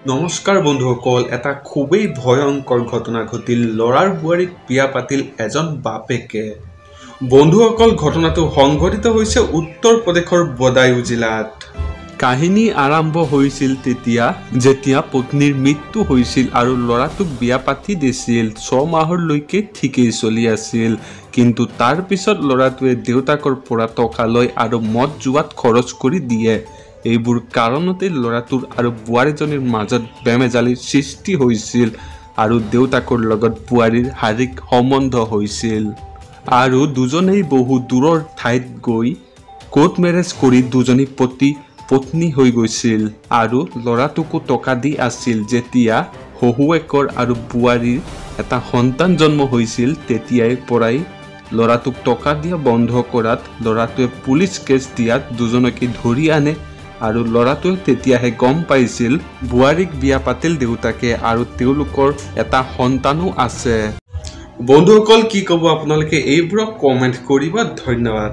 নমস্কাৰ বন্ধুসকল, এটা খুবেই ভয়ংকৰ ঘটনা ঘটিল। লৰাৰ বুৱাৰীক বিয়া পাতিল এজন বাপেকে। বন্ধুসকল, ঘটনাটো সংঘটিত হৈছে উত্তৰ প্ৰদেশৰ বদায়ু জিলাত। কাহিনী আৰম্ভ হৈছিল তেতিয়া যেতিয়া পত্নীৰ মৃত্যু হৈছিল আৰু লৰাটোক বিয়া পাতি দিছিল। 6 মাহলৈকে ঠিকেই চলি আছিল, কিন্তু তাৰ পিছত লৰাটোৱে দেউতাকৰ পৰা টকা লয় আৰু মদ জুৱাত খৰচ কৰি দিয়ে। এইবোৰ কাৰণতে লৰাটোৰ আৰু বুৱাৰীজনীৰ মাজত বেমেজালিৰ সৃষ্টি হৈছিল আৰু দেউতাকৰ লগত বুৱাৰীৰ শাৰীৰিক সম্বন্ধ হৈছিল আৰু দুজনেই বহু দূৰৰ ঠাইত গৈ কোৰ্ট মেৰেজ কৰি দুজনী পত্নী হৈ গৈছিল আৰু লৰাটোকো টকা দি আছিল। যেতিয়া শহুৱেকৰ আৰু বুৱাৰীৰ এটা সন্তান জন্ম হৈছিল তেতিয়াই পৰাই লৰাটোক টকা দিয়া বন্ধ কৰাত লৰাটোৱে পুলিচ কেছ দিয়াত দুজনকে ধৰি আনে আৰু লৰাটোৱে তেতিয়াহে গম পাইছিল বুৱাৰীক বিয়া পাতিল দেউতাকে আৰু তেওঁলোকৰ এটা সন্তানো আছে। বন্ধুসকল, কি ক'ব আপোনালোকে? এইবোৰক কমেণ্ট কৰিব। ধন্যবাদ।